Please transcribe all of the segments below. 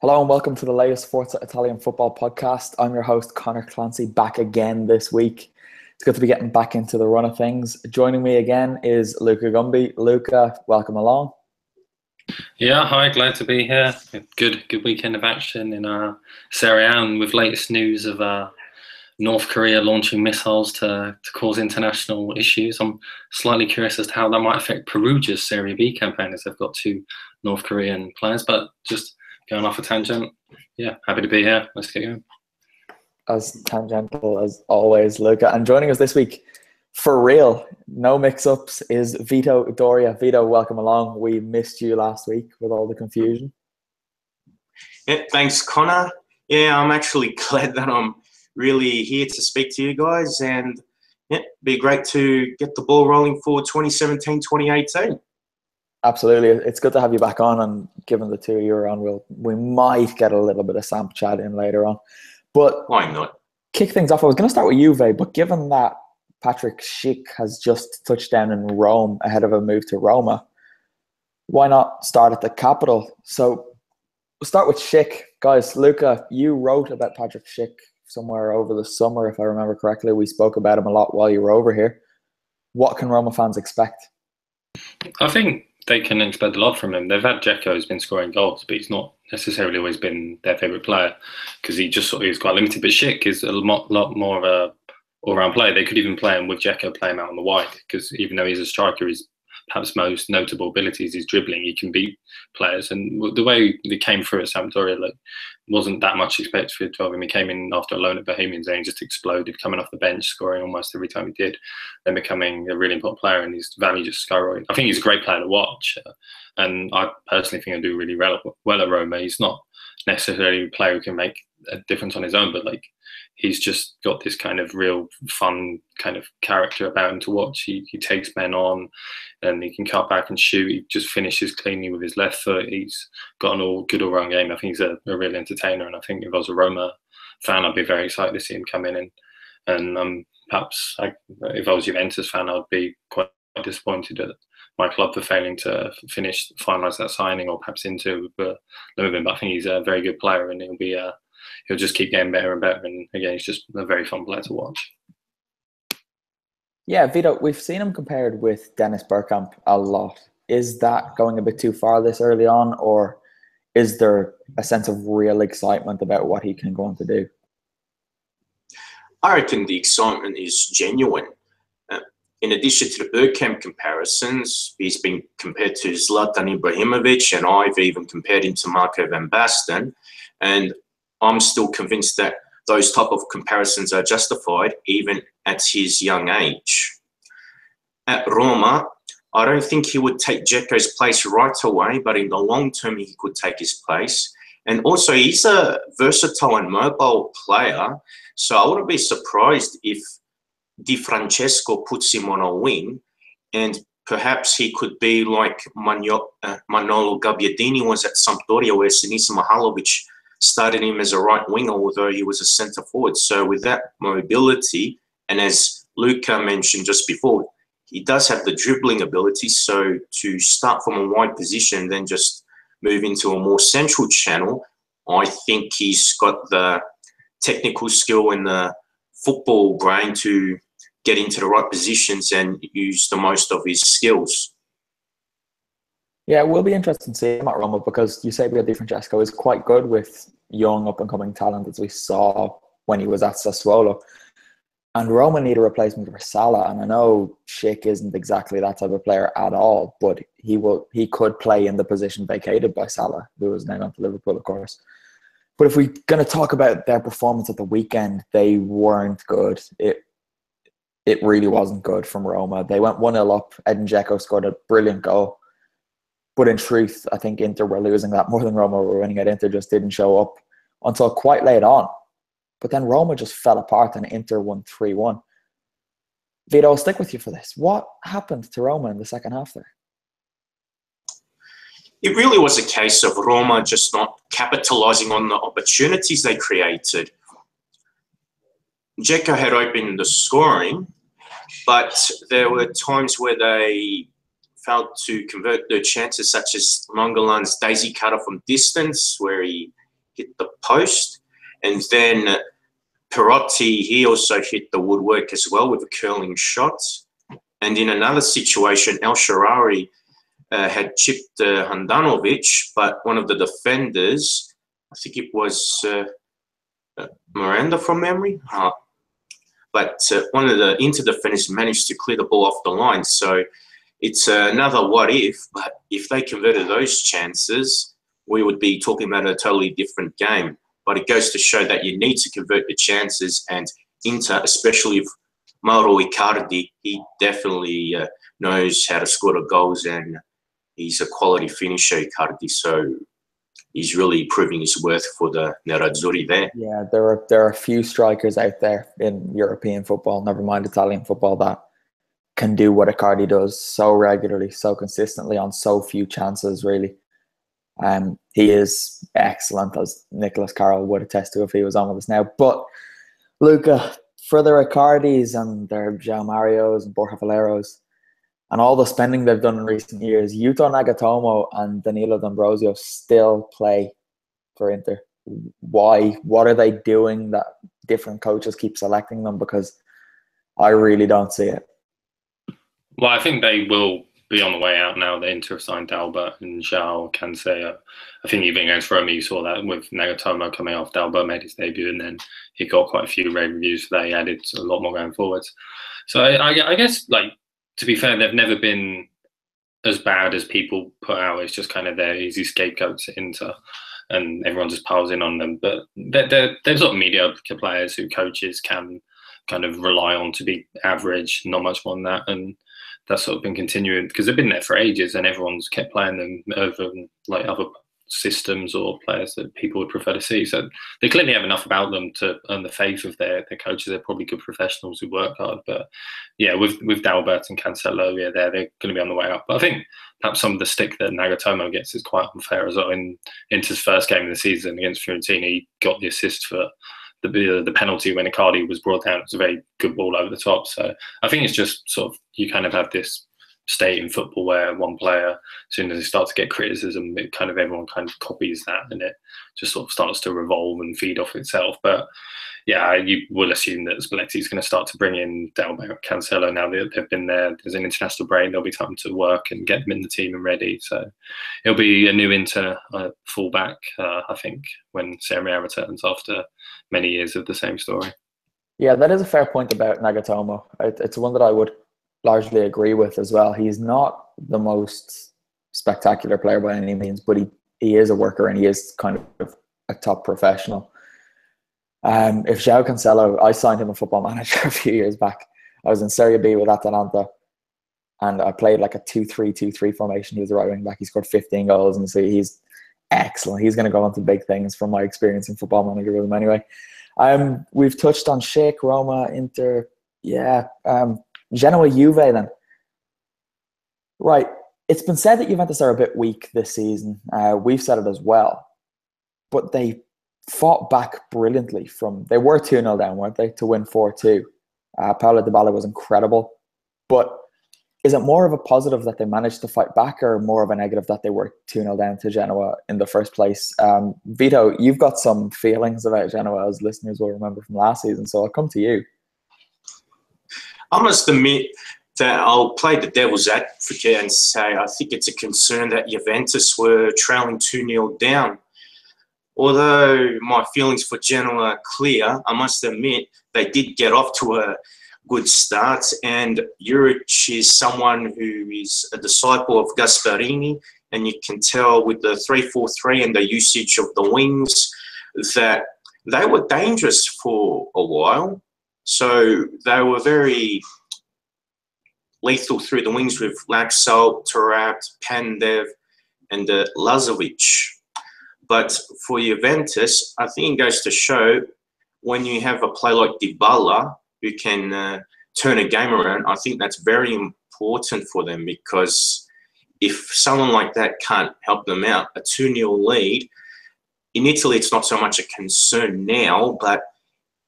Hello and welcome to the latest Forza Italian football podcast. I'm your host, Conor Clancy, back again this week. It's good to be getting back into the run of things. Joining me again is Luca Gunby. Luca, welcome along. Yeah, hi, glad to be here. Good weekend of action in Serie A, and with latest news of North Korea launching missiles to cause international issues. I'm slightly curious as to how that might affect Perugia's Serie B campaign, as they've got two North Korean players. But just going off a tangent, yeah, happy to be here. Let's get going. As tangential as always, Luca. And joining us this week, for real, no mix-ups, is Vito Doria. Vito, welcome along. We missed you last week with all the confusion. Yeah, thanks, Connor. Yeah, I'm actually glad that I'm really here to speak to you guys, and yeah, be great to get the ball rolling for 2017-2018. Absolutely. It's good to have you back on, and given the two of you are on, we might get a little bit of Samp chat in later on. But why not? Kick things off, I was going to start with Juve, but given that Patrick Schick has just touched down in Rome ahead of a move to Roma, why not start at the capital? So we'll start with Schick. Guys, Luca, you wrote about Patrick Schick somewhere over the summer, if I remember correctly. We spoke about him a lot while you were over here. What can Roma fans expect? I think they can expect a lot from him. They've had Dzeko who's been scoring goals, but he's not necessarily always been their favourite player because he's quite limited. But Schick is a lot more of a all-round player. They could even play him with Dzeko, play him out on the wide, because even though he's a striker, his perhaps most notable ability is his dribbling. He can beat players, and the way he came through at Sampdoria, wasn't that much expected of him. He came in after a loan at Bohemians and he just exploded, coming off the bench, scoring almost every time he did, then becoming a really important player, and his value just skyrocketed. I think he's a great player to watch, and I personally think he'll do really well at Roma. He's not necessarily a player who can make a difference on his own, but he's just got this kind of real fun kind of character about him to watch. He takes men on, and he can cut back and shoot. He just finishes cleanly with his left foot. He's got an good all-round game. I think he's a real entertainer, and I think if I was a Roma fan, I'd be very excited to see him come in. And perhaps if I was a Juventus fan, I'd be quite disappointed at my club for failing to finalise that signing, or perhaps into moving. But I think he's a very good player, and he'll just keep getting better and better. And again, he's just a very fun player to watch. Yeah, Vito, we've seen him compared with Dennis Bergkamp a lot. Is that going a bit too far this early on, or is there a sense of real excitement about what he can go on to do? I reckon the excitement is genuine. In addition to the Bergkamp comparisons, he's been compared to Zlatan Ibrahimovic, and I've even compared him to Marco van Basten. And I'm still convinced that those type of comparisons are justified even at his young age. At Roma, I don't think he would take Dzeko's place right away, but in the long term, he could take his place. And also, he's a versatile and mobile player, so I wouldn't be surprised if Di Francesco puts him on a wing, and perhaps he could be like Manolo Gabbiadini was at Sampdoria, where Sinisa Mihajlovic started him as a right winger, although he was a centre forward. So with that mobility, and as Luca mentioned just before, he does have the dribbling ability. So to start from a wide position, then just move into a more central channel, I think he's got the technical skill and the football brain to get into the right positions and use the most of his skills. Yeah, it will be interesting to see him at Roma, because Eusebio Di Francesco is quite good with young up-and-coming talent, as we saw when he was at Sassuolo. And Roma need a replacement for Salah, and I know Schick isn't exactly that type of player at all, but he could play in the position vacated by Salah, who is now gone to Liverpool, of course. But if we're going to talk about their performance at the weekend, they weren't good. It really wasn't good from Roma. They went 1-0 up. Edin Dzeko scored a brilliant goal. But in truth, I think Inter were losing that more than Roma were winning it. Inter just didn't show up until quite late on. But then Roma just fell apart and Inter won 3-1. Vito, I'll stick with you for this. What happened to Roma in the second half there? It really was a case of Roma just not capitalising on the opportunities they created. Dzeko had opened the scoring, but there were times where they failed to convert their chances, such as Mangalan's daisy cutter from distance, where he hit the post. And then Perotti, he also hit the woodwork as well with a curling shot. And in another situation, El Shaarawy had chipped Handanovic, but one of the defenders, I think it was Miranda from memory, but one of the Inter defenders managed to clear the ball off the line. So it's another what if, but if they converted those chances, we would be talking about a totally different game. But it goes to show that you need to convert the chances, and Inter, especially if Mauro Icardi, he definitely knows how to score the goals, and he's a quality finisher, Icardi. So he's really proving his worth for the Nerazzurri there. Yeah, there are a few strikers out there in European football, never mind Italian football, that can do what Icardi does so regularly, so consistently on so few chances, really. He is excellent, as Nicholas Carroll would attest to if he was on with us now. But Luca, for the Ricardis and their João Marios and Borja Valeros and all the spending they've done in recent years, Yuto Nagatomo and Danilo D'Ambrosio still play for Inter. Why? What are they doing that different coaches keep selecting them? Because I really don't see it. Well, I think they will be on the way out now. The Inter have signed Dalbert and João Cancelo. I think even against Roma, you saw that with Nagatomo coming off. Dalbert made his debut, and then he got quite a few rave reviews for that. He added a lot more going forwards. So I guess, like, to be fair, they've never been as bad as people put out. It's just kind of their easy scapegoats at Inter, and everyone just piles in on them. But they're sort of mediocre players who coaches can kind of rely on to be average, not much more than that. And that's sort of been continuing because they've been there for ages, and everyone's kept playing them over like other systems or players that people would prefer to see. So they clearly have enough about them to earn the faith of their coaches. They're probably good professionals who work hard. But yeah, with Dalbert and Cancelo, yeah, they're going to be on the way up. But I think perhaps some of the stick that Nagatomo gets is quite unfair as well. In Inter's first game of the season against Fiorentina, he got the assist for the penalty when Icardi was brought down. It was a very good ball over the top. So I think it's just sort of, you kind of have this state in football where one player, as soon as they start to get criticism, it kind of everyone kind of copies that, and it just sort of starts to revolve and feed off itself. But yeah, you will assume that Spalletti is going to start to bring in Dalbert, Cancelo. Now they've been there, there's an international break, there'll be time to work and get them in the team and ready. So it'll be a new Inter fullback, I think, when Serie A returns after many years of the same story. Yeah, that is a fair point about Nagatomo. It's one that I would largely agree with as well. He's not the most spectacular player by any means, but he is a worker, and he is kind of a top professional. If João Cancelo, I signed him a Football Manager a few years back. I was in Serie B with Atalanta, and I played like a 2-3-2-3 formation. He was the right wing back. He scored 15 goals, and so he's excellent. He's going to go on to big things from my experience in Football Manager with him anyway. We've touched on Schick, Roma, Inter. Yeah. Genoa, Juve then. Right. It's been said that Juventus are a bit weak this season. We've said it as well. But they fought back brilliantly they were 2-0 down, weren't they, to win 4-2. Paulo Dybala was incredible. But is it more of a positive that they managed to fight back, or more of a negative that they were 2-0 down to Genoa in the first place? Vito, you've got some feelings about Genoa, as listeners will remember from last season, so I'll come to you. I must admit that I'll play the devil's advocate and say I think it's a concern that Juventus were trailing 2-0 down. Although my feelings for Genoa are clear, I must admit they did get off to a good start, and Juric is someone who is a disciple of Gasperini, and you can tell with the 3-4-3 and the usage of the wings that they were dangerous for a while. So they were very lethal through the wings with Laxalt, Tarat, Pandev, and Lazovic. But for Juventus, I think it goes to show when you have a player like Dybala who can turn a game around, I think that's very important for them, because if someone like that can't help them out, a 2-0 lead, in Italy it's not so much a concern now, but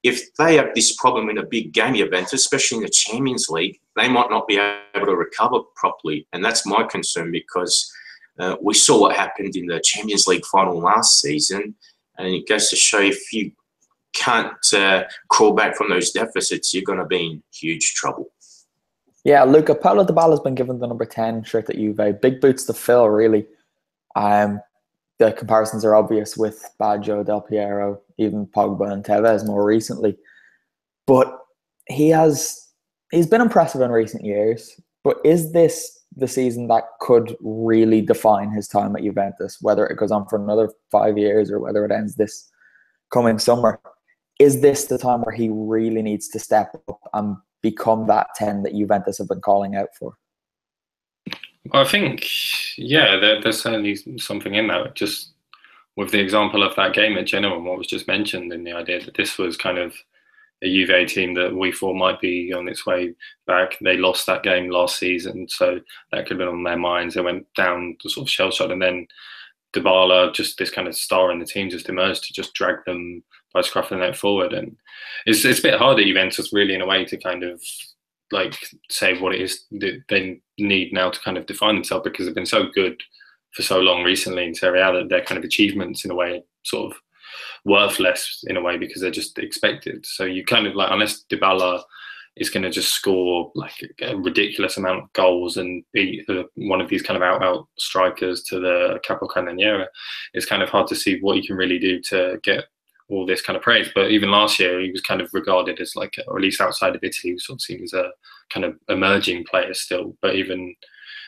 if they have this problem in a big game, Juventus, especially in the Champions League, they might not be able to recover properly. And that's my concern, because we saw what happened in the Champions League final last season, And it goes to show if you can't crawl back from those deficits, you're going to be in huge trouble. Yeah, Luca, Paulo Dybala has been given the number 10 shirt at Juve. Big boots to fill, really. The comparisons are obvious with Baggio, Del Piero, even Pogba and Tevez more recently. But he's been impressive in recent years. But is this the season that could really define his time at Juventus, whether it goes on for another 5 years or whether it ends this coming summer? Is this the time where he really needs to step up and become that 10 that Juventus have been calling out for? Well, I think, yeah, there's certainly something in that. Just with the example of that game at Genoa, and what was just mentioned, in the idea that this was kind of a Juve team that we thought might be on its way back. They lost that game last season, so that could have been on their minds. They went down to sort of shell-shocked, and then Dybala, just this kind of star in the team, just emerged to just drag them by the scruff of the neck forward. And it's a bit hard at Juventus, really, in a way, to kind of like say what it is that they need now to kind of define themselves, because they've been so good for so long recently in Serie A that their kind of achievements in a way sort of worthless in a way because they're just expected. So you kind of like, unless Dybala is going to just score like a ridiculous amount of goals and be one of these kind of out strikers to the Capocannoniere, it's kind of hard to see what he can really do to get all this kind of praise. But even last year, he was kind of regarded as like, or at least outside of Italy, he was sort of seen as a kind of emerging player still. But even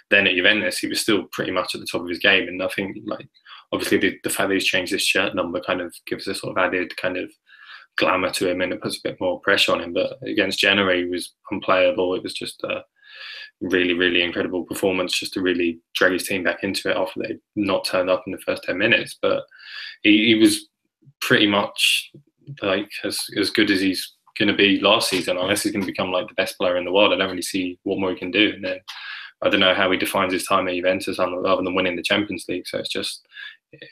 then at Juventus, he was still pretty much at the top of his game. And I think like, obviously the fact that he's changed his shirt number kind of gives a sort of added kind of glamour to him, and it puts a bit more pressure on him. But against Genoa, he was unplayable. It was just a really, really incredible performance just to really drag his team back into it after they'd not turned up in the first 10 minutes. But he was pretty much like as good as he's going to be last season, unless he's going to become like the best player in the world. I don't really see what more he can do. And then I don't know how he defines his time at Juventus other than winning the Champions League. So it's just,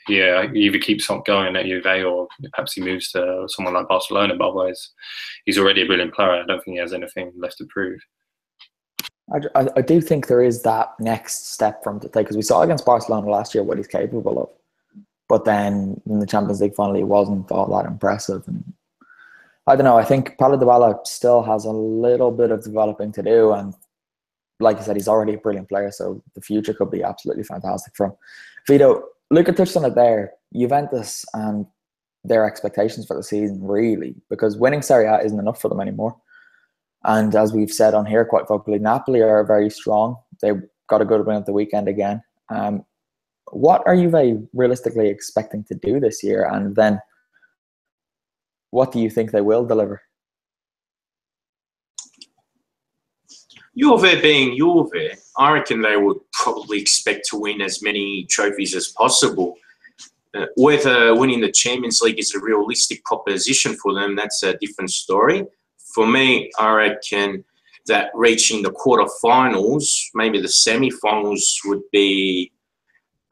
yeah, he either keeps on going at Juve or perhaps he moves to someone like Barcelona. But otherwise, he's already a brilliant player. I don't think he has anything left to prove. I do think there is that next step for him to take, because we saw against Barcelona last year what he's capable of. But then in the Champions League finally, it wasn't all that impressive. And I don't know, I think Paulo Dybala still has a little bit of developing to do. And like I said, he's already a brilliant player, so the future could be absolutely fantastic for him. Vito, Luca touched on it there, Juventus and their expectations for the season, really, because winning Serie A isn't enough for them anymore. And as we've said on here quite vocally, Napoli are very strong. They got a good win at the weekend again. What are you realistically expecting to do this year? And then what do you think they will deliver? Juve being Juve, I reckon they would probably expect to win as many trophies as possible. Whether winning the Champions League is a realistic proposition for them, that's a different story. For me, I reckon that reaching the quarterfinals, maybe the semi-finals, would be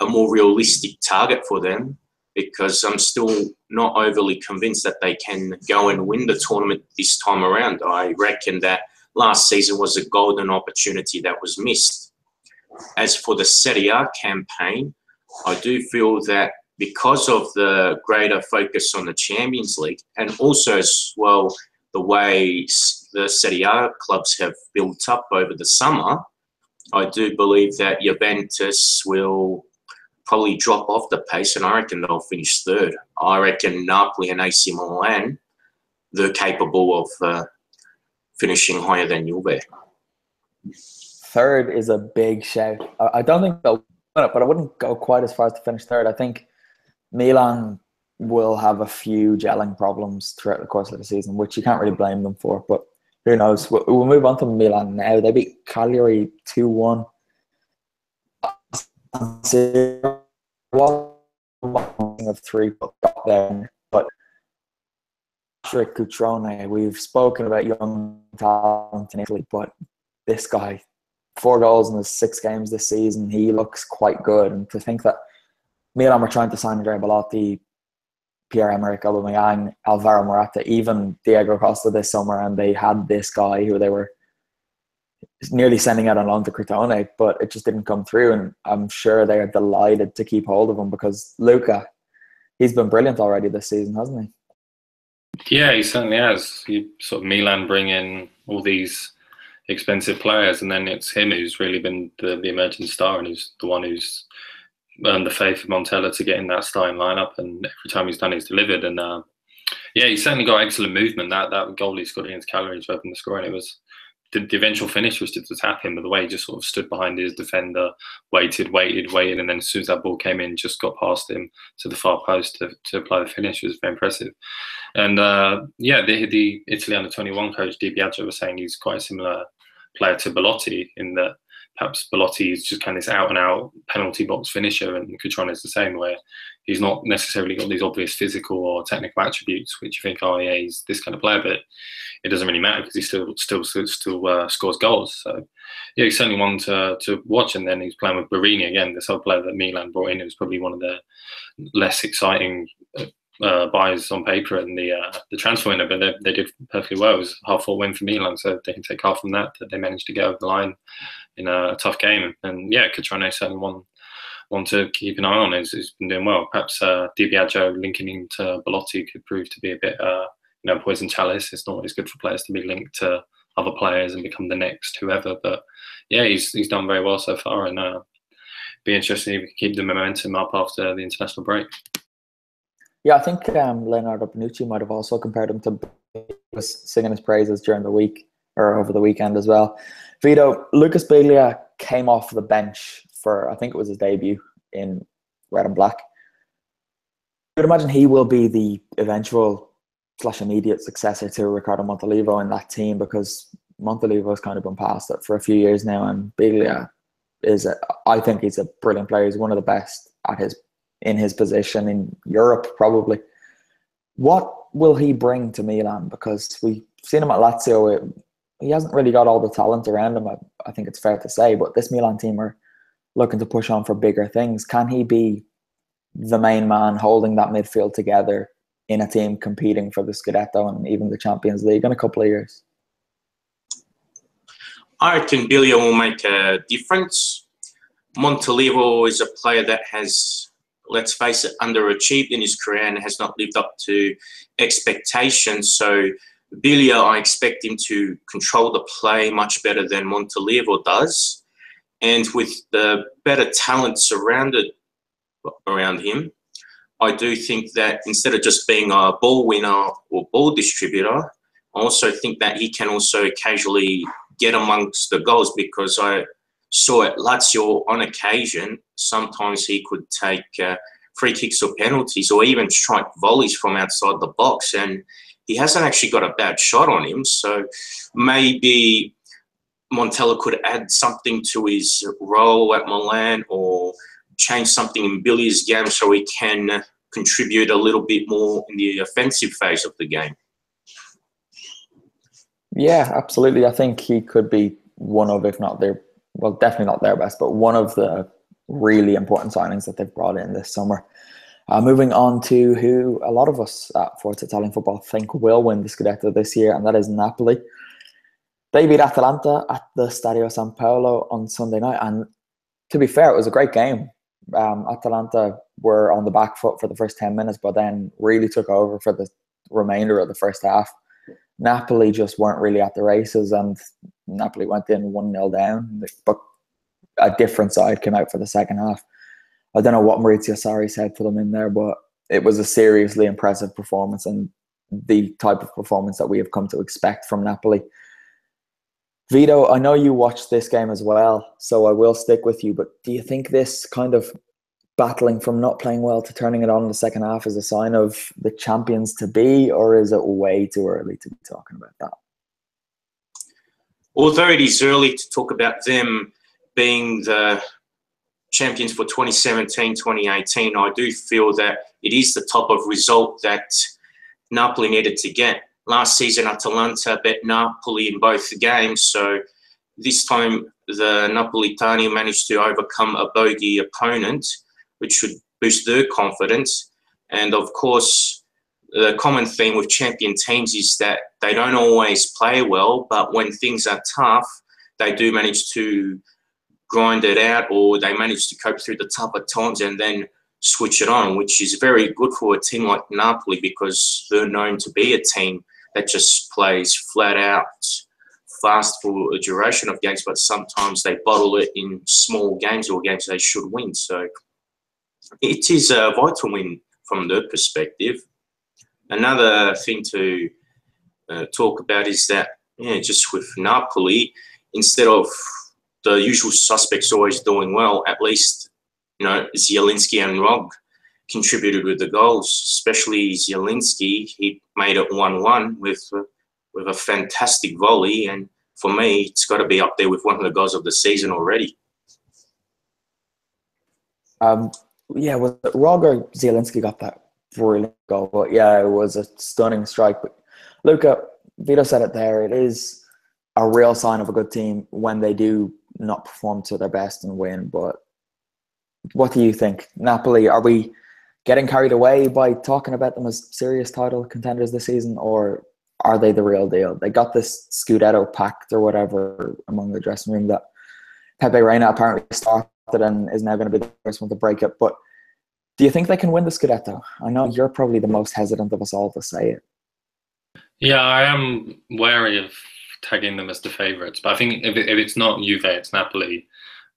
a more realistic target for them, because I'm still not overly convinced that they can go and win the tournament this time around. I reckon that last season was a golden opportunity that was missed. As for the Serie A campaign, I do feel that because of the greater focus on the Champions League, and also as well the way the Serie A clubs have built up over the summer, I do believe that Juventus will probably drop off the pace, and I reckon they'll finish third. I reckon Napoli and AC Milan, they're capable of finishing higher than Juve. Third is a big shout. I don't think they'll win it, but I wouldn't go quite as far as to finish third. I think Milan will have a few gelling problems throughout the course of the season, which you can't really blame them for, but who knows. We'll move on to Milan now. They beat Cagliari 2-1. Of three got there, but Patrick Cutrone, we've spoken about young talent in Italy, but this guy, 4 goals in his 6 games this season, he looks quite good. And to think that Milan were trying to sign Andrea Belotti, Pierre-Emerick Aubameyang, Alvaro Morata, even Diego Costa this summer, and they had this guy who they were nearly sending out on loan to Crotone, but it just didn't come through. And I'm sure they are delighted to keep hold of him, because Luca, he's been brilliant already this season, hasn't he? Yeah, he certainly has. He sort of Milan bring in all these expensive players, and then it's him who's really been the emerging star, and who's the one who's earned the faith of Montella to get in that starting lineup. And every time he's done, he's delivered. And yeah, he's certainly got excellent movement. That goal he scored against Cagliari to open the score, and it was the eventual finish was to tap him, but the way he just sort of stood behind his defender, waited, and then as soon as that ball came in, just got past him to the far post to apply the finish was very impressive. And yeah, the Italy under-21 coach Di Biagio was saying he's quite a similar player to Belotti, in that perhaps Belotti is just kind of this out-and-out penalty box finisher, and Cutrone is the same, where he's not necessarily got these obvious physical or technical attributes, which you think, oh yeah, he's this kind of player, but it doesn't really matter because he still scores goals. So yeah, he's certainly one to watch. And then he's playing with Barini again, this other player that Milan brought in, who's probably one of the less exciting buys on paper in the transfer window, but they did perfectly well. It was a half-fought win for Milan, so they can take half from that they managed to get over the line in a tough game. And yeah, Cutrone is certainly one to keep an eye on. He's been doing well. Perhaps Di Biagio linking into Belotti could prove to be a bit poison chalice. It's not always good for players to be linked to other players and become the next whoever, but yeah, he's done very well so far, and be interesting if we can keep the momentum up after the international break. Yeah, I think Leonardo Bonucci might have also compared him to, was singing his praises during the week or over the weekend as well. Vito, Lucas Biglia came off the bench for, I think it was his debut in red and black. I would imagine he will be the eventual / immediate successor to Riccardo Montolivo in that team, because Montolivo has kind of been past it for a few years now, and Biglia I think he's a brilliant player. He's one of the best in his position in Europe, probably. What will he bring to Milan? Because we've seen him at Lazio. He hasn't really got all the talent around him, I think it's fair to say, but this Milan team are looking to push on for bigger things. Can he be the main man holding that midfield together in a team competing for the Scudetto and even the Champions League in a couple of years? I reckon Biglia will make a difference. Montolivo is a player that has, let's face it, underachieved in his career and has not lived up to expectations. So Biglia, I expect him to control the play much better than Montolivo does. And with the better talent surrounded around him, I do think that instead of just being a ball winner or ball distributor, I also think that he can also occasionally get amongst the goals, because I saw at Lazio on occasion, sometimes he could take free kicks or penalties or even strike volleys from outside the box, and he hasn't actually got a bad shot on him. So maybe Montella could add something to his role at Milan or change something in Billy's game so he can contribute a little bit more in the offensive phase of the game. Yeah, absolutely. I think he could be one of, if not their, well, definitely not their best, but one of the really important signings that they've brought in this summer. Moving on to who a lot of us at Forza Italian Football think will win the Scudetto this year, and that is Napoli. They beat Atalanta at the Stadio San Paolo on Sunday night, and to be fair, it was a great game. Atalanta were on the back foot for the first 10 minutes, but then really took over for the remainder of the first half. Napoli just weren't really at the races, and Napoli went in 1-0 down, but a different side came out for the second half. I don't know what Maurizio Sarri said to them in there, but it was a seriously impressive performance and the type of performance that we have come to expect from Napoli. Vito, I know you watched this game as well, so I will stick with you, but do you think this kind of battling from not playing well to turning it on in the second half is a sign of the champions to be, or is it way too early to be talking about that? Although it is early to talk about them being the champions for 2017-2018, I do feel that it is the type of result that Napoli needed to get. Last season, Atalanta bet Napoli in both games, so this time the Napolitani managed to overcome a bogey opponent, which should boost their confidence. And of course, the common theme with champion teams is that they don't always play well, but when things are tough, they do manage to grind it out, or they manage to cope through the tougher times and then switch it on, which is very good for a team like Napoli because they're known to be a team that just plays flat out fast for a duration of games, but sometimes they bottle it in small games or games they should win. So it is a vital win from their perspective. Another thing to talk about is that, just with Napoli, instead of the usual suspects always doing well, at least, Zielinski and Rog contributed with the goals, especially Zielinski. He made it 1-1 with a fantastic volley, and for me, it's got to be up there with one of the goals of the season already. Was it Rog or Zielinski got that brilliant goal? But yeah, it was a stunning strike. But Luca, Vito said it there. It is a real sign of a good team when they do not perform to their best and win. But what do you think? Napoli, are we getting carried away by talking about them as serious title contenders this season, or are they the real deal? They got this Scudetto pact or whatever among the dressing room that Pepe Reina apparently started and is now going to be the first one to break it. But do you think they can win the Scudetto? I know you're probably the most hesitant of us all to say it. Yeah, I am wary of tagging them as the favourites, but I think if it's not Juve, it's Napoli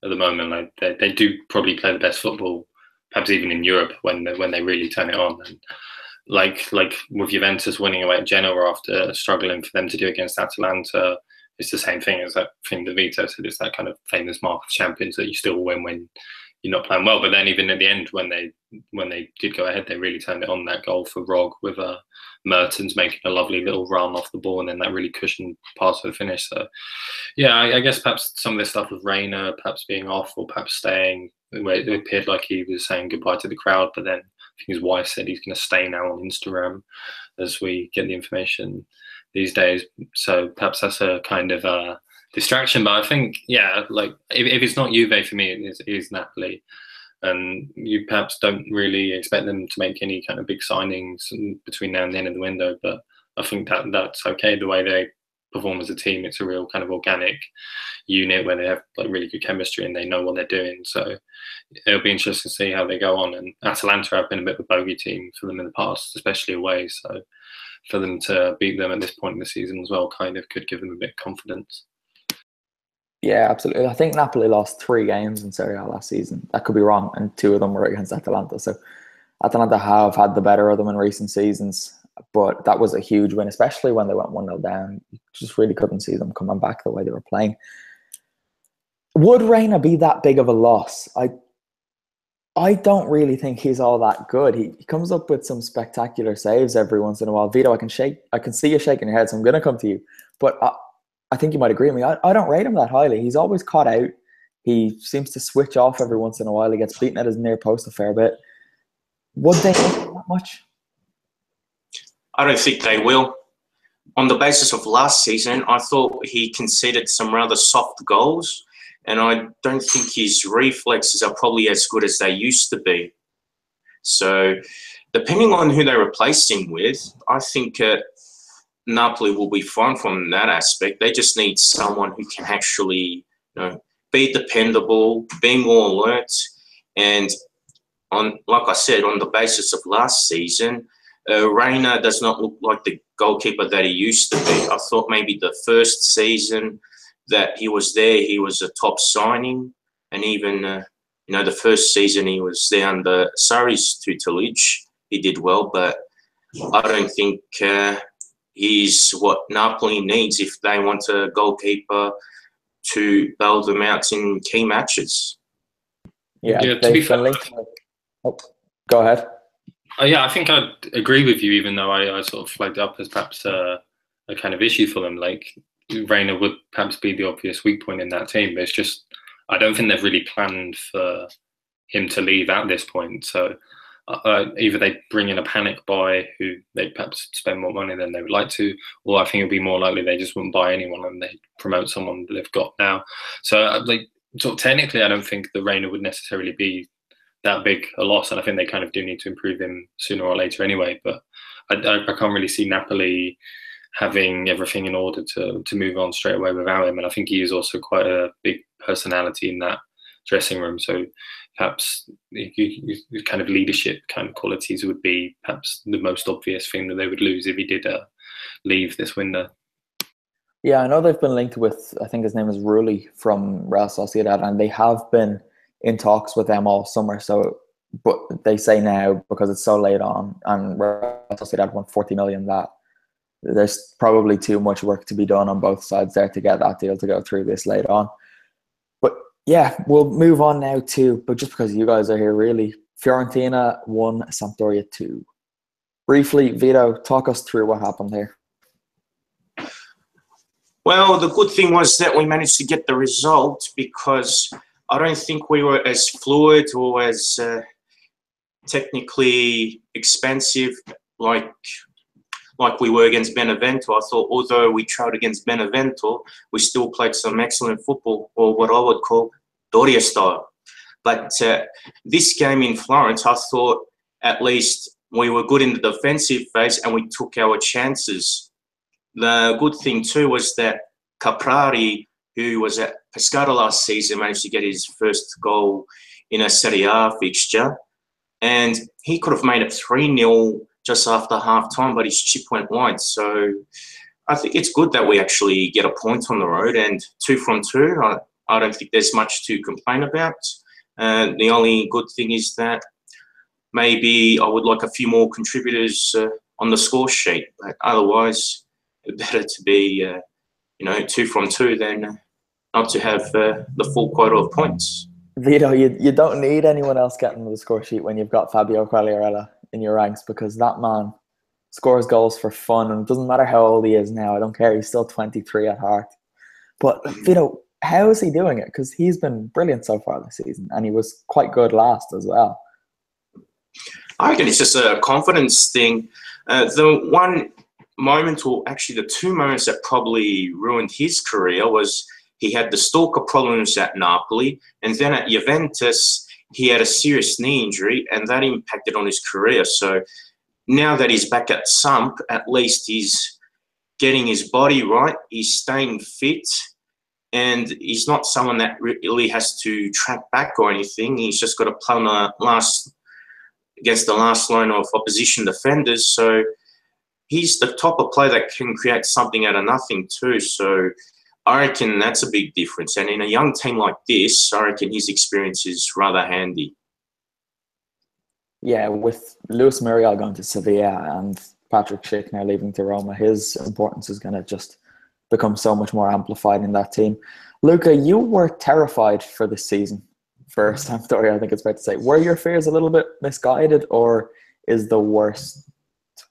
at the moment. Like they do probably play the best football, perhaps even in Europe, when they really turn it on. And like with Juventus winning away at Genoa after struggling for them to do against Atalanta, it's the same thing as that thing that Vito said. It's that kind of famous mark of champions that you still win when you're not playing well. But then even at the end, when they did go ahead, they really turned it on. That goal for Rog with Mertens making a lovely little run off the ball and then that really cushioned pass for the finish. So yeah, I guess perhaps some of this stuff with Reina perhaps being off or perhaps staying, where it appeared like he was saying goodbye to the crowd, but then I think his wife said he's going to stay now on Instagram as we get the information these days. So perhaps that's a kind of distraction. But I think, like if it's not Juve, for me, it is Napoli. And you perhaps don't really expect them to make any kind of big signings between now and the end of the window. But I think that's okay. The way they perform as a team, it's a real kind of organic unit where they have like really good chemistry and they know what they're doing. So it'll be interesting to see how they go on. And Atalanta have been a bit of a bogey team for them in the past, especially away. So for them to beat them at this point in the season as well kind of could give them a bit of confidence. Yeah, absolutely. I think Napoli lost 3 games in Serie A last season. That could be wrong, and 2 of them were against Atalanta. So Atalanta have had the better of them in recent seasons, but that was a huge win, especially when they went 1-0 down. You just really couldn't see them coming back the way they were playing. Would Reina be that big of a loss? I don't really think he's all that good. He comes up with some spectacular saves every once in a while. Vito, I can see you shaking your head, so I'm going to come to you. But I think you might agree with me. I don't rate him that highly. He's always caught out. He seems to switch off every once in a while. He gets beaten at his near post a fair bit. Would they miss him that much? I don't think they will. On the basis of last season, I thought he conceded some rather soft goals, and I don't think his reflexes are probably as good as they used to be. So depending on who they replace him with, I think Napoli will be fine from that aspect. They just need someone who can actually, be dependable, be more alert, and like I said, on the basis of last season, Reina does not look like the goalkeeper that he used to be. I thought maybe the first season that he was there, he was a top signing, and even the first season he was there under Sarri's tutelage, he did well, but I don't think he's what Napoli needs if they want a goalkeeper to bail them out in key matches. Yeah, to be fair. Go ahead. I think I'd agree with you, even though I sort of flagged up as perhaps a kind of issue for them. Like Reina would perhaps be the obvious weak point in that team, but it's just I don't think they've really planned for him to leave at this point. So either they bring in a panic buy who they perhaps spend more money than they would like to, or I think it would be more likely they just wouldn't buy anyone and they promote someone that they've got now. So sort of technically, I don't think the Reina would necessarily be that big a loss, and I think they kind of do need to improve him sooner or later anyway. But I can't really see Napoli having everything in order to move on straight away without him, and I think he is also quite a big personality in that dressing room. So perhaps kind of leadership kind of qualities would be perhaps the most obvious thing that they would lose if he did leave this window. Yeah, I know they've been linked with, I think his name is Rulli from Real Sociedad, and they have been in talks with them all summer. So, but they say now, because it's so late on, and Real Sociedad won 40 million, that there's probably too much work to be done on both sides there to get that deal to go through this late on. But yeah, we'll move on now to, but just because you guys are here, really, Fiorentina 1, Sampdoria 2. Briefly, Vito, talk us through what happened here. Well, the good thing was that we managed to get the result, because I don't think we were as fluid or as technically expansive like we were against Benevento. I thought, although we tried against Benevento, we still played some excellent football, or what I would call Doria style. But this game in Florence, I thought at least we were good in the defensive phase and we took our chances. The good thing too was that Caprari, who was at Pescara last season, managed to get his first goal in a Serie A fixture. And he could have made it 3-0 just after half-time, but his chip went wide. So I think it's good that we actually get a point on the road, and 2 from 2. I don't think there's much to complain about. The only good thing is that maybe I would like a few more contributors on the score sheet, but otherwise, better to be, 2 from 2 than not to have the full quota of points. Vito, you don't need anyone else getting the score sheet when you've got Fabio Quagliarella in your ranks, because that man scores goals for fun, and it doesn't matter how old he is now. I don't care. He's still 23 at heart. But Vito, how is he doing it? Because he's been brilliant so far this season, and he was quite good last as well. I reckon it's just a confidence thing. The one moment, or actually the 2 moments that probably ruined his career, was he had the stalker problems at Napoli, and then at Juventus, he had a serious knee injury, and that impacted on his career. So now that he's back at Samp, at least he's getting his body right, he's staying fit, and he's not someone that really has to track back or anything. He's just got to play on against the last line of opposition defenders. So he's the type of player that can create something out of nothing too. So I reckon that's a big difference. And in a young team like this, I reckon his experience is rather handy. Yeah, with Luis Muriel going to Sevilla and Patrick Schick now leaving to Roma, his importance is going to just become so much more amplified in that team. Luca, you were terrified for this season for Sampdoria, I think it's fair to say. Were your fears a little bit misguided, or is the worst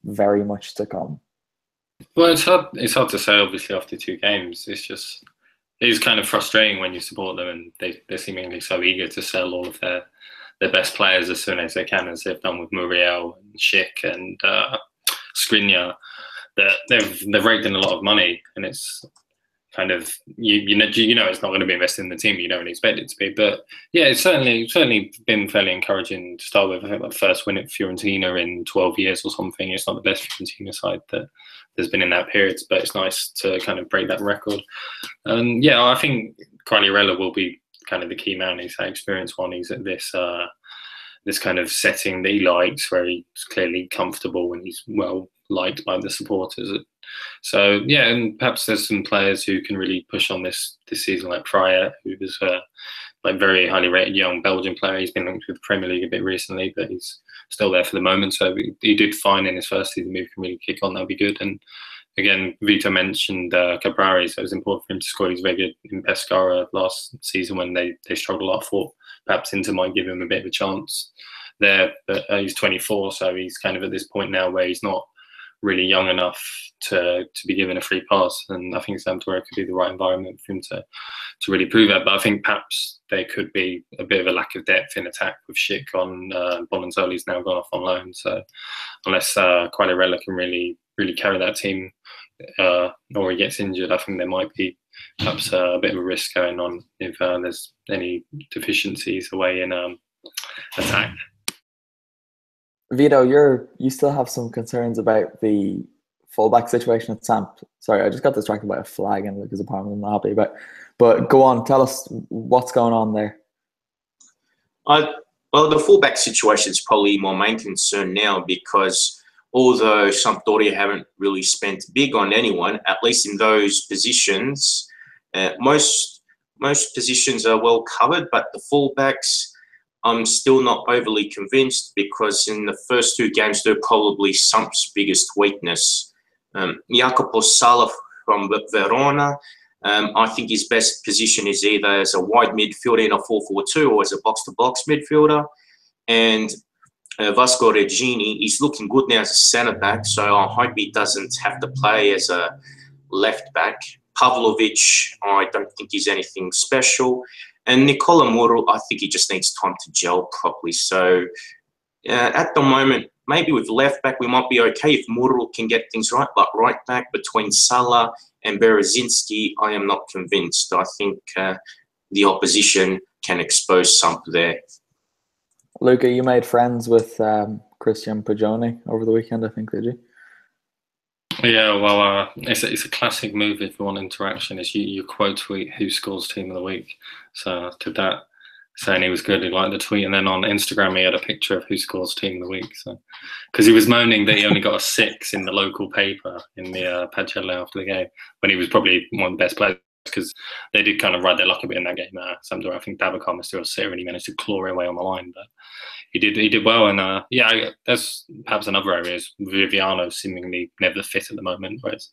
very much to come? Well, it's hard to say, obviously, after 2 games. It's kind of frustrating when you support them and they're seemingly so eager to sell all of their best players as soon as they can, as they've done with Muriel and Schick and Skriniar. That they've raked in a lot of money, and it's kind of you know it's not going to be invested in the team. You don't expect it to be, but yeah, it's certainly been fairly encouraging to start with. I think the first win at Fiorentina in 12 years or something. It's not the best Fiorentina side that there's been in that period, but it's nice to kind of break that record. Yeah, I think Quagliarella will be kind of the key man. He's that experienced one. He's at this kind of setting that he likes, where he's clearly comfortable and he's well liked by the supporters. So yeah, and perhaps there's some players who can really push on this season, like Fryer, who was like very highly rated young Belgian player. He's been linked with the Premier League a bit recently, but he's still there for the moment. So he did fine in his first season. If he can really kick on, that'll be good. And again, Vito mentioned Caprari, so it was important for him to score. He's very good in Pescara last season when they struggled a lot. I thought perhaps Inter might give him a bit of a chance there, but he's 24, so he's kind of at this point now where he's not really young enough to be given a free pass, and I think Sampdoria could be the right environment for him to really prove that. But I think perhaps there could be a bit of a lack of depth in attack with Schick on Bonanzoli's now gone off on loan. So unless Quagliarella can really carry that team, or he gets injured, I think there might be perhaps a bit of a risk going on if there's any deficiencies away in attack. Vito, you still have some concerns about the fullback situation at Samp. Sorry, I just got distracted by a flag in Luca's apartment. I'm not happy about. But go on, tell us what's going on there. Well, the fullback situation is probably my main concern now, because although Sampdoria haven't really spent big on anyone, at least in those positions, most positions are well covered, but the fullbacks, I'm still not overly convinced, because in the first 2 games, they're probably Samp's biggest weakness. Jacopo Sala from Verona, I think his best position is either as a wide midfielder in a 4-4-2 or as a box-to-box midfielder. And Vasco Regini, he's looking good now as a centre-back, so I hope he doesn't have to play as a left-back. Pavlovic, I don't think he's anything special. And Nicola Muro, I think he just needs time to gel properly. So at the moment, maybe with left-back, we might be okay if Muro can get things right, but right-back between Salah and Berezinski, I am not convinced. I think the opposition can expose something there. Luca, you made friends with Christian Paggioni over the weekend, I think, did you? Yeah, well, it's a classic move if you want interaction, is you quote tweet who scores team of the week. So to that, saying he was good, he liked the tweet, and then on Instagram he had a picture of who scores team of the week. So because he was moaning that he only got a 6 in the local paper in the Pagella after the game, when he was probably one of the best players, because they did kind of ride their luck a bit in that game. Sampdoria, I think Dybala was still a sitter and he managed to claw away on the line, but he did well. And yeah, there's perhaps another areas. Viviano seemingly never fit at the moment, whereas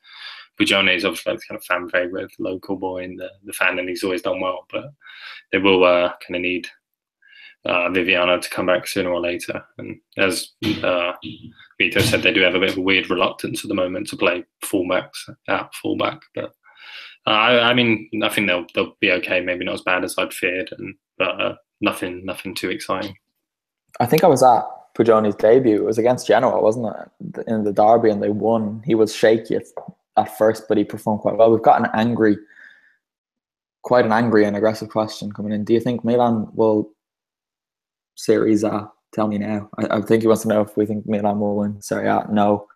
Paggioni is obviously like kind of fan favourite, local boy in the fan, and he's always done well. But they will kind of need Viviano to come back sooner or later. And as Vito said, they do have a bit of a weird reluctance at the moment to play fullbacks at fullback. But I mean, I think they'll be okay. Maybe not as bad as I'd feared, but nothing too exciting. I think I was at Paggioni's debut. It was against Genoa, wasn't it? In the derby, and they won. He was shaky at first, but he performed quite well. We've got quite an angry and aggressive question coming in. Do you think Milan will Serie A? Tell me now. I think he wants to know if we think Milan will win Serie A. No.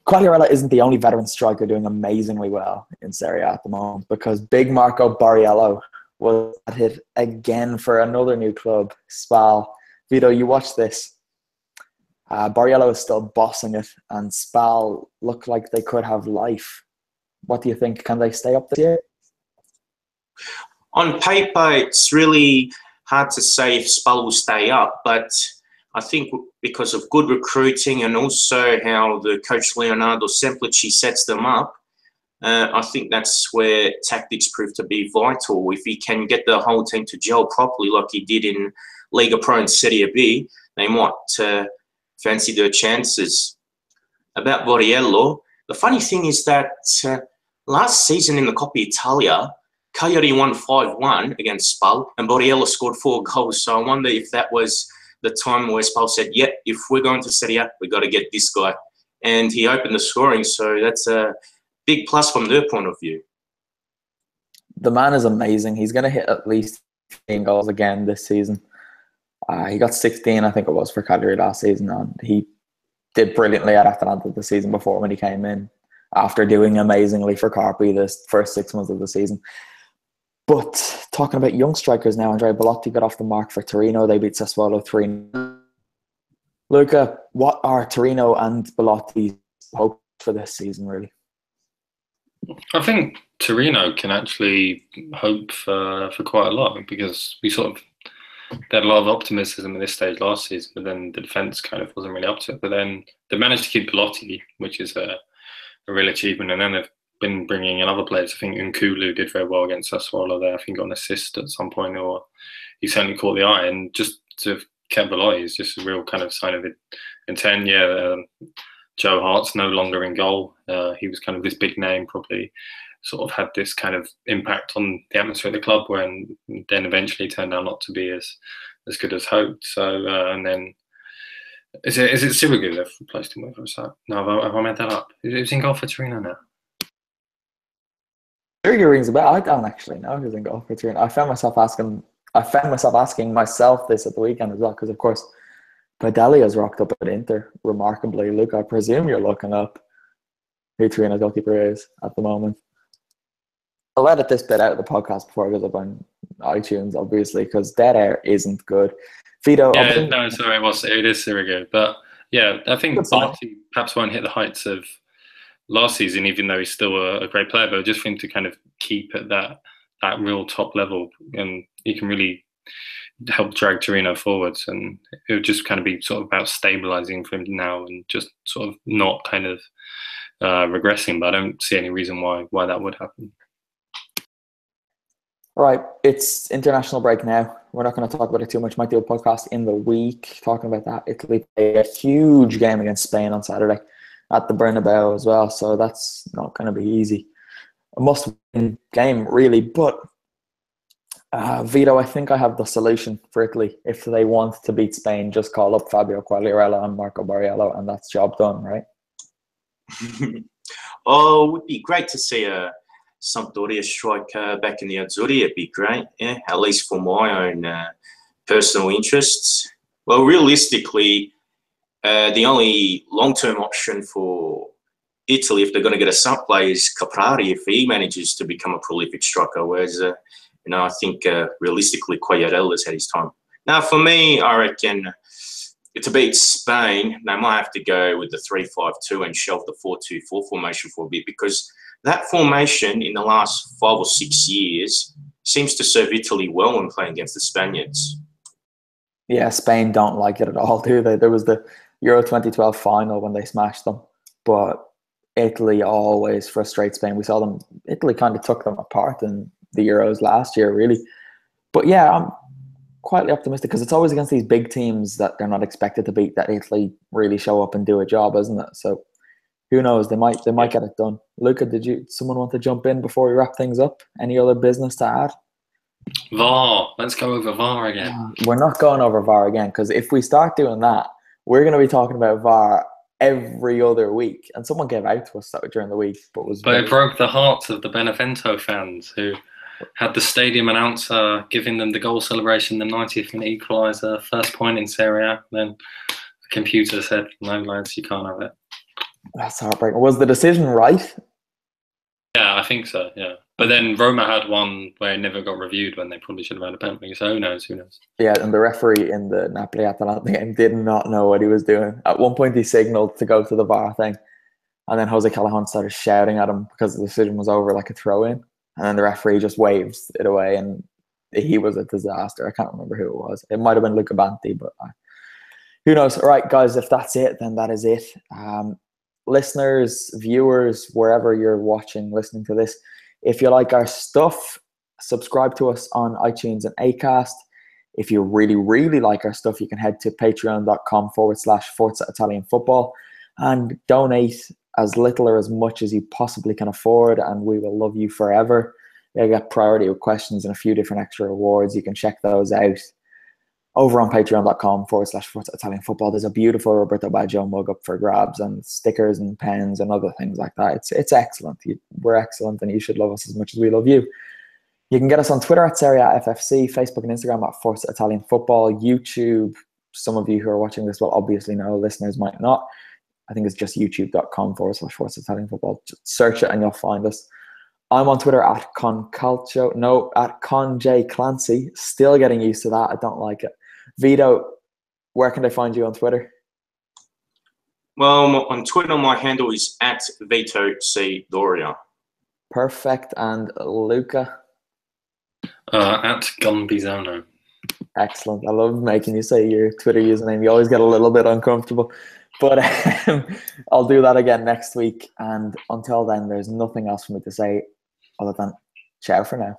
Quagliarella isn't the only veteran striker doing amazingly well in Serie A at the moment, because big Marco Borriello was hit again for another new club, SPAL. Vito, you watch this. Borriello is still bossing it, and SPAL look like they could have life. What do you think? Can they stay up this year? On paper, it's really hard to say if SPAL will stay up, but I think because of good recruiting and also how the coach Leonardo Semplici sets them up, I think that's where tactics prove to be vital. If he can get the whole team to gel properly like he did in Lega Pro and Serie B, they might fancy their chances. About Borriello, the funny thing is that last season in the Coppa Italia, Cagliari won 5-1 against SPAL and Borriello scored 4 goals. So I wonder if that was the time where SPAL said, yeah, if we're going to Serie A, we've got to get this guy. And he opened the scoring, so that's a big plus from their point of view. The man is amazing. He's going to hit at least 15 goals again this season. He got 16, I think it was, for Cagliari last season, and he did brilliantly at Atalanta the season before when he came in, after doing amazingly for Carpi this first 6 months of the season. But talking about young strikers now, Andrea Belotti got off the mark for Torino. They beat Sassuolo 3-0. Luca, what are Torino and Belotti's hopes for this season, really? I think Torino can actually hope for quite a lot, because we sort of they had a lot of optimism at this stage last season, but then the defence kind of wasn't really up to it. But then they managed to keep Belotti, which is a real achievement. And then they've been bringing in other players. I think Nkulu did very well against Sassuolo there. I think got an assist at some point, or he certainly caught the eye. And just to keep Belotti is just a real kind of sign of intent. Yeah, Joe Hart's no longer in goal. He was kind of this big name, probably sort of had this kind of impact on the atmosphere at the club, when then eventually turned out not to be as good as hoped. So and then is it Sirigu they've replaced him with? Or is that, no, have I made that up? Is he in goal for Torino now? Sirigu rings a bell. I don't actually know who's in goal for Torino. I found myself asking myself this at the weekend as well, because of course Padalia's rocked up at Inter remarkably. Luke, I presume you're looking up who Torino's goalkeeper is at the moment. I'll edit this bit out of the podcast before it goes up on iTunes, obviously, because dead air isn't good. Vito, Yeah, no, sorry, it is Serie A, but yeah, I think Good sign. Belotti perhaps won't hit the heights of last season, even though he's still a great player. But just for him to kind of keep at that real top level, and he can really help drag Torino forwards, and it would just kind of be sort of about stabilizing for him now and just sort of not kind of regressing. But I don't see any reason why that would happen. Right, it's international break now. We're not going to talk about it too much. Might do a podcast in the week talking about that. Italy play a huge game against Spain on Saturday at the Bernabeu as well, so that's not going to be easy. A must-win game, really. But Vito, I think I have the solution for Italy. If they want to beat Spain, just call up Fabio Quagliarella and Marco Barriello, and that's job done, right? Oh, it would be great to see a Sampdoria striker back in the Azzurri. It'd be great, yeah, at least for my own personal interests. Well, realistically, the only long-term option for Italy, if they're going to get a sub player, is Caprari if he manages to become a prolific striker. Whereas, I think realistically, Quagliarella's had his time. Now, for me, I reckon to beat Spain, they might have to go with the 3-5-2 and shelve the 4-2-4 formation for a bit, because that formation in the last 5 or 6 years seems to serve Italy well when playing against the Spaniards. Yeah, Spain don't like it at all, do they? There was the Euro 2012 final when they smashed them, but Italy always frustrates Spain. We saw them, Italy kind of took them apart in the Euros last year, really. But yeah, I'm quietly optimistic because it's always against these big teams that they're not expected to beat that Italy really show up and do a job, isn't it? So who knows? They might get it done. Luca, someone want to jump in before we wrap things up? Any other business to add? VAR. Let's go over VAR again. We're not going over VAR again, because if we start doing that, we're going to be talking about VAR every other week. And someone gave out to us during the week, but it broke the hearts of the Benevento fans who had the stadium announcer giving them the goal celebration, the 90th minute equaliser, first point in Serie A. Then the computer said, "No, lads, you can't have it." That's heartbreaking. Was the decision right? Yeah, I think so, yeah. But then Roma had one where it never got reviewed when they probably should have had a penalty. So who knows? Yeah, and the referee in the Napoli-Atalanta game did not know what he was doing. At one point, he signalled to go to the VAR thing. And then Jose Callahan started shouting at him because the decision was over, like a throw-in. And then the referee just waves it away, and he was a disaster. I can't remember who it was. It might have been Luca Banti, but who knows? All right, guys, if that's it, then that is it. Listeners, viewers, wherever you're watching, listening to this, if you like our stuff, subscribe to us on iTunes and Acast. If you really, really like our stuff, you can head to patreon.com/Forza Italian Football and donate as little or as much as you possibly can afford, and we will love you forever. You get priority with questions and a few different extra rewards. You can check those out over on patreon.com/Forza Italian Football. There's a beautiful Roberto Baggio mug up for grabs, and stickers and pens and other things like that. It's excellent. We're excellent, and you should love us as much as we love you. You can get us on Twitter at Serie A FFC, Facebook and Instagram at Forza Italian Football, YouTube. Some of you who are watching this will obviously know, listeners might not. I think it's just youtube.com/Forza Italian Football. Just search it and you'll find us. I'm on Twitter at ConJClancy. Still getting used to that. I don't like it. Vito, where can they find you on Twitter? Well, on Twitter, my handle is at Vito C. Doria. Perfect. And Luca? At Gunby. Excellent. I love making you say your Twitter username. You always get a little bit uncomfortable. But I'll do that again next week. And until then, there's nothing else for me to say other than ciao for now.